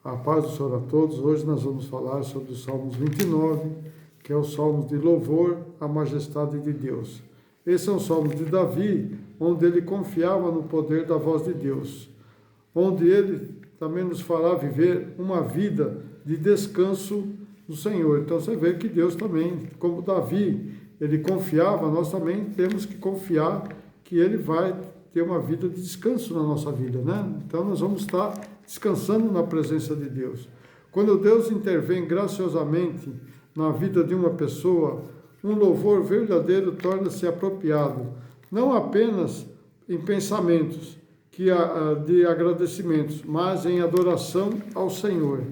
A paz do Senhor a todos. Hoje nós vamos falar sobre o Salmos 29, que é o Salmo de louvor à majestade de Deus. Esse é um Salmo de Davi, onde ele confiava no poder da voz de Deus, onde ele também nos fará viver uma vida de descanso no Senhor. Então você vê que Deus também, como Davi, ele confiava, nós também temos que confiar que ele vai ter uma vida de descanso na nossa vida, né? Então nós vamos estar descansando na presença de Deus. Quando Deus intervém graciosamente na vida de uma pessoa, um louvor verdadeiro torna-se apropriado, não apenas em pensamentos de agradecimentos, mas em adoração ao Senhor.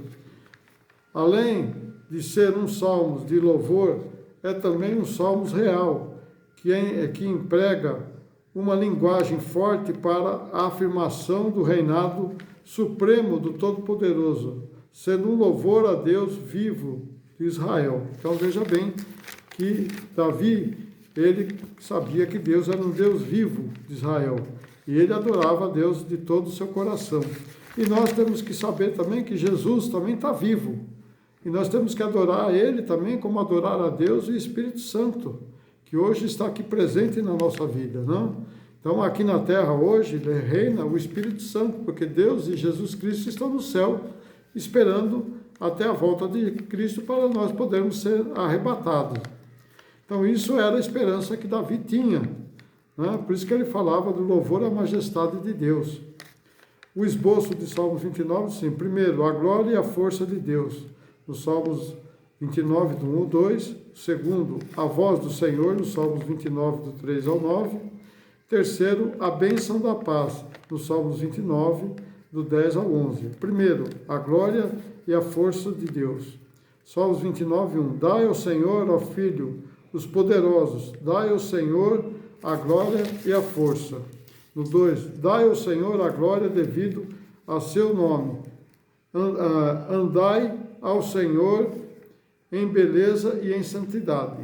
Além de ser um salmo de louvor, é também um salmo real, que emprega uma linguagem forte para a afirmação do reinado supremo do Todo-Poderoso, sendo um louvor a Deus vivo de Israel. Então veja bem que Davi, ele sabia que Deus era um Deus vivo de Israel, e ele adorava a Deus de todo o seu coração. E nós temos que saber também que Jesus também está vivo, e nós temos que adorar a Ele também como adorar a Deus e o Espírito Santo, que hoje está aqui presente na nossa vida, não? Então aqui na terra hoje reina o Espírito Santo, porque Deus e Jesus Cristo estão no céu, esperando até a volta de Cristo para nós podermos ser arrebatados. Então isso era a esperança que Davi tinha, né? Por isso que ele falava do louvor à majestade de Deus. O esboço de Salmos 29, sim, primeiro, a glória e a força de Deus, nos Salmos 29, do 1 ao 2. Segundo, a voz do Senhor, nos Salmos 29, do 3 ao 9. Terceiro, a bênção da paz, nos Salmos 29, do 10 ao 11. Primeiro, a glória e a força de Deus. Salmos 29, 1. Dai ao Senhor, ó Filho, os poderosos, dai ao Senhor a glória e a força. No 2, dai ao Senhor a glória devido a seu nome. Andai ao Senhor em beleza e em santidade.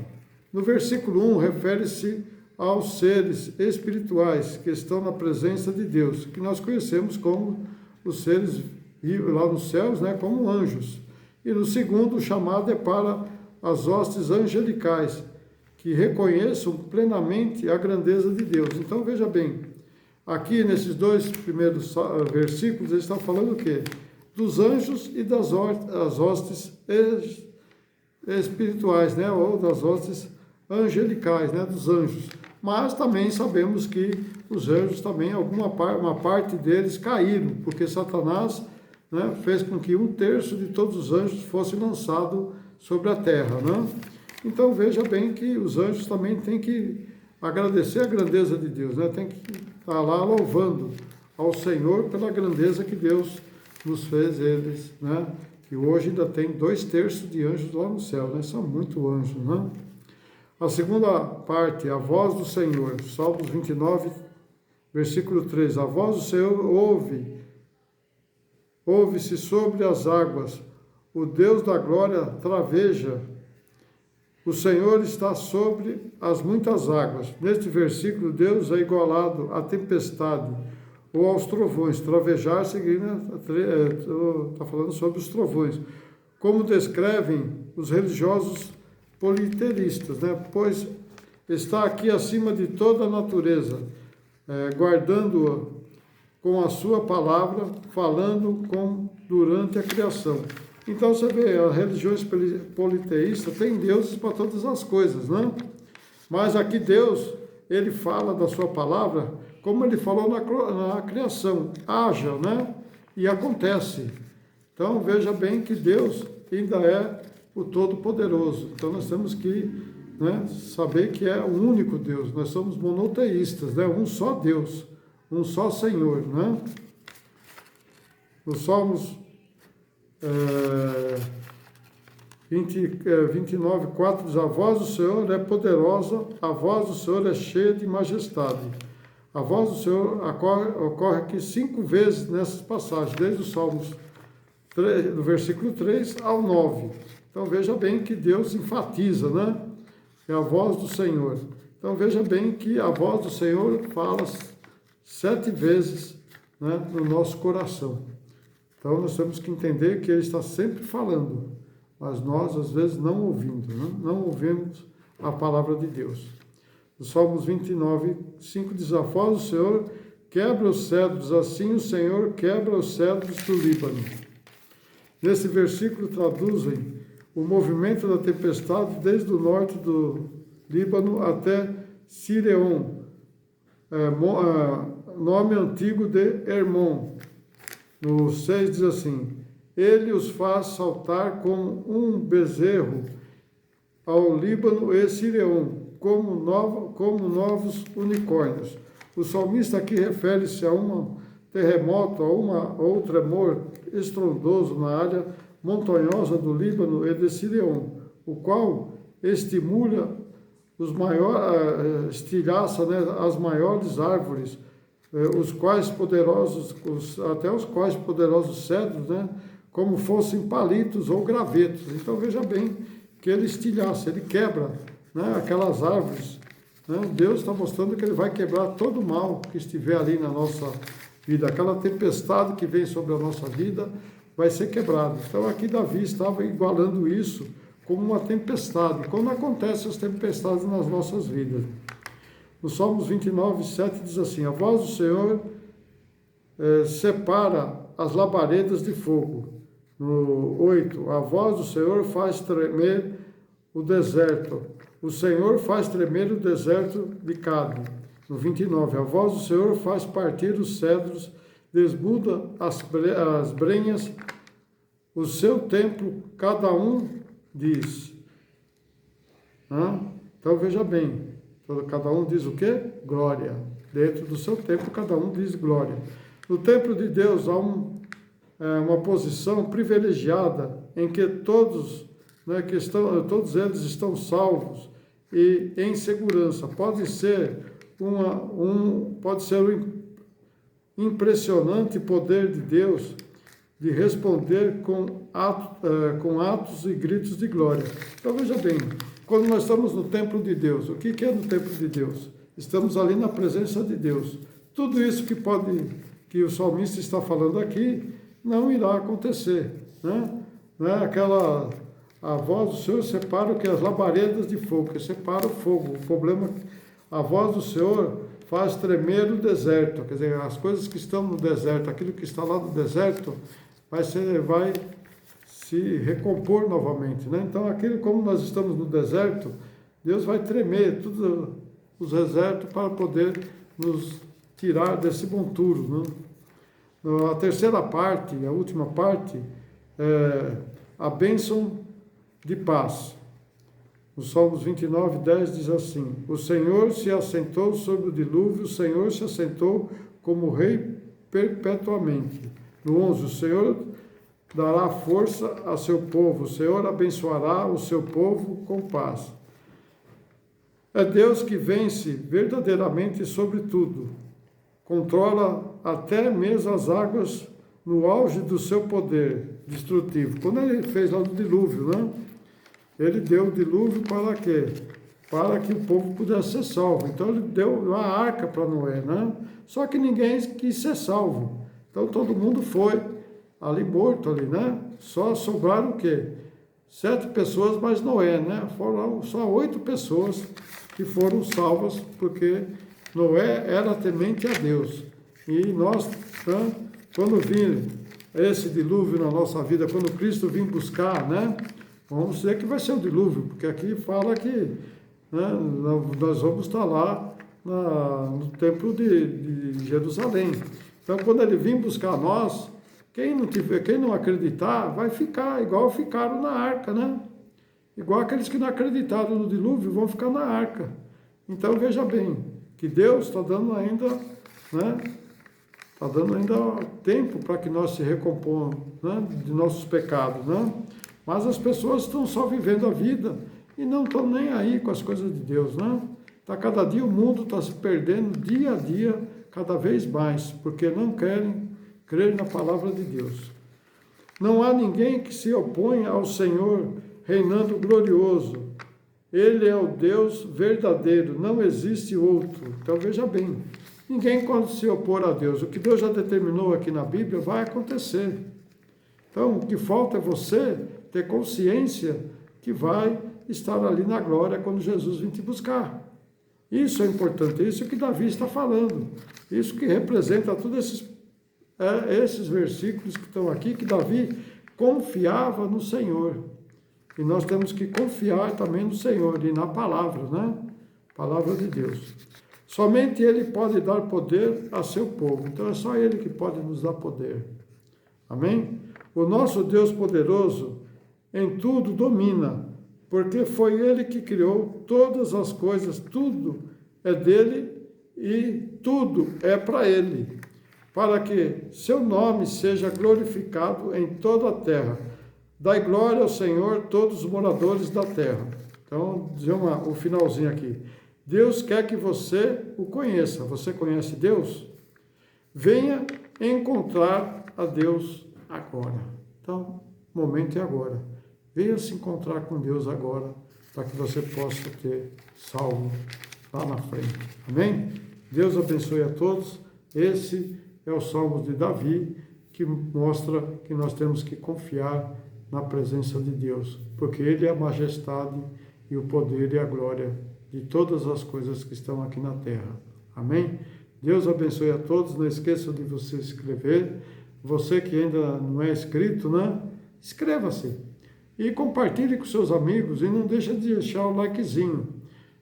No versículo 1, refere-se aos seres espirituais que estão na presença de Deus, que nós conhecemos como os seres lá nos céus, né, como anjos. E no segundo, o chamado é para as hostes angelicais, que reconheçam plenamente a grandeza de Deus. Então veja bem, aqui nesses dois primeiros versículos, ele está falando o quê? Dos anjos e das hostes espirituais, né? Ou das hostes angelicais, né? Dos anjos. Mas também sabemos que os anjos também, uma parte deles caíram, porque Satanás, né, fez com que 1/3 de todos os anjos fosse lançado sobre a terra, né? Então veja bem que os anjos também têm que agradecer a grandeza de Deus, né? Tem que estar lá louvando ao Senhor pela grandeza que Deus nos fez eles, né? Que hoje ainda tem 2/3 de anjos lá no céu, né? São muito anjos, né? A segunda parte, a voz do Senhor, Salmos 29, versículo 3. A voz do Senhor ouve-se sobre as águas, o Deus da glória traveja, o Senhor está sobre as muitas águas. Neste versículo, Deus é igualado à tempestade ou aos trovões. Travejar está falando sobre os trovões, como descrevem os religiosos politeístas, né? Pois está aqui acima de toda a natureza, guardando-a com a sua palavra, falando durante a criação. Então você vê, as religiões politeístas têm deuses para todas as coisas, né? Mas aqui Deus, ele fala da sua palavra, como ele falou na criação, haja, né? E acontece. Então veja bem que Deus ainda é o Todo-Poderoso. Então nós temos que, né, saber que é o único Deus. Nós somos monoteístas, né? Um só Deus, um só Senhor, né? Nos Salmos 29, 4 diz: a voz do Senhor é poderosa, a voz do Senhor é cheia de majestade. A voz do Senhor ocorre aqui 5 vezes nessas passagens, desde os Salmos 3, do versículo 3 ao 9. Então veja bem que Deus enfatiza, né? É a voz do Senhor. Então veja bem que a voz do Senhor fala 7 vezes, né, no nosso coração. Então nós temos que entender que ele está sempre falando, mas nós às vezes não ouvindo, não ouvimos a palavra de Deus. O Salmos 29, 5 diz: a voz do Senhor quebra os cedros, assim o Senhor quebra os cedros do Líbano. Nesse versículo traduzem o movimento da tempestade desde o norte do Líbano até Sireon, nome antigo de Hermon. No 6 diz assim: ele os faz saltar como um bezerro ao Líbano e Sireon, como novos unicórnios. O salmista aqui refere-se a um terremoto, ou tremor estrondoso na área montanhosa do Líbano e de Sireon, o qual estimula estilhaça, né, as maiores árvores, os quais poderosos cedros, né, como fossem palitos ou gravetos. Então veja bem que ele estilhaça, ele quebra, né, aquelas árvores. Né? Deus está mostrando que ele vai quebrar todo o mal que estiver ali na nossa vida. Aquela tempestade que vem sobre a nossa vida vai ser quebrada. Então aqui Davi estava igualando isso como uma tempestade, como acontecem as tempestades nas nossas vidas. No Salmos 29, 7 diz assim: a voz do Senhor separa as labaredas de fogo. No 8, a voz do Senhor faz tremer o deserto. O Senhor faz tremer o deserto de Cade. No 29, a voz do Senhor faz partir os cedros, desmuda as brenhas. O seu templo, cada um diz. Então veja bem, cada um diz o quê? Glória. Dentro do seu templo, cada um diz glória. No templo de Deus há uma posição privilegiada em que todos, né, todos eles estão salvos e em segurança. Pode ser um impressionante poder de Deus de responder com atos e gritos de glória. Então veja bem, quando nós estamos no templo de Deus, o que é no templo de Deus? Estamos ali na presença de Deus. Tudo isso que o salmista está falando aqui não irá acontecer, né? A voz do Senhor separa o que? As labaredas de fogo, que separa o fogo. O problema, a voz do Senhor faz tremer o deserto, quer dizer, as coisas que estão no deserto, aquilo que está lá no deserto, vai se recompor novamente, né? Então, como nós estamos no deserto, Deus vai tremer todos os desertos para poder nos tirar desse monturo, né? A terceira parte, a última parte, é a bênção de paz. O Salmos 29, 10 diz assim: o Senhor se assentou sobre o dilúvio, o Senhor se assentou como rei perpetuamente. No 11, o Senhor dará força a seu povo, o Senhor abençoará o seu povo com paz. É Deus que vence verdadeiramente sobre tudo. Controla até mesmo as águas no auge do seu poder destrutivo. Quando ele fez lá o dilúvio, né? Ele deu o dilúvio para quê? Para que o povo pudesse ser salvo. Então ele deu a arca para Noé, né? Só que ninguém quis ser salvo. Então todo mundo foi ali morto ali, né? Só sobraram o quê? 7 pessoas mais Noé, né? Foram só 8 pessoas que foram salvas, porque Noé era temente a Deus. E nós, né, quando vir esse dilúvio na nossa vida, quando Cristo vir buscar, né? Vamos dizer que vai ser o dilúvio, porque aqui fala que, né, nós vamos estar lá no templo de Jerusalém. Então, quando ele vir buscar nós, quem não acreditar, vai ficar igual ficaram na arca, né? Igual aqueles que não acreditaram no dilúvio vão ficar na arca. Então, veja bem, que Deus está dando ainda, né? Está dando ainda tempo para que nós se recomponhamos, né, de nossos pecados, né? Mas as pessoas estão só vivendo a vida e não estão nem aí com as coisas de Deus, né? Cada dia o mundo está se perdendo, dia a dia, cada vez mais, porque não querem crer na palavra de Deus. Não há ninguém que se oponha ao Senhor reinando glorioso. Ele é o Deus verdadeiro, não existe outro. Então veja bem, ninguém quando se opor a Deus, o que Deus já determinou aqui na Bíblia vai acontecer. Então, o que falta é você ter consciência que vai estar ali na glória quando Jesus vir te buscar. Isso é importante, isso que Davi está falando, isso que representa todos esses versículos que estão aqui, que Davi confiava no Senhor. E nós temos que confiar também no Senhor e na palavra, né? Palavra de Deus. Somente Ele pode dar poder a seu povo, então é só Ele que pode nos dar poder. Amém? O nosso Deus poderoso em tudo domina, porque foi Ele que criou todas as coisas, tudo é dele e tudo é para Ele, para que seu nome seja glorificado em toda a terra. Dai glória ao Senhor, todos os moradores da terra. Então, dizer o finalzinho aqui. Deus quer que você o conheça. Você conhece Deus? Venha encontrar a Deus agora. Então, o momento é agora. Venha se encontrar com Deus agora, para que você possa ter salvo lá na frente. Amém? Deus abençoe a todos. Esse é o Salmos de Davi, que mostra que nós temos que confiar na presença de Deus, porque Ele é a majestade e o poder e a glória de todas as coisas que estão aqui na terra. Amém? Deus abençoe a todos. Não esqueça de você se inscrever. Você que ainda não é inscrito, né? Inscreva-se. E compartilhe com seus amigos e não deixe de deixar o likezinho.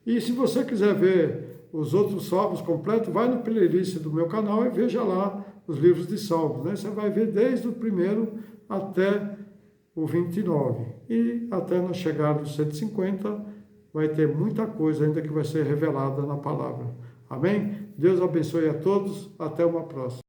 E se você quiser ver os outros salmos completos, vai no playlist do meu canal e veja lá os livros de salmos, né? Você vai ver desde o primeiro até o 29. E até nós chegar no 150, vai ter muita coisa ainda que vai ser revelada na palavra. Amém? Deus abençoe a todos. Até uma próxima.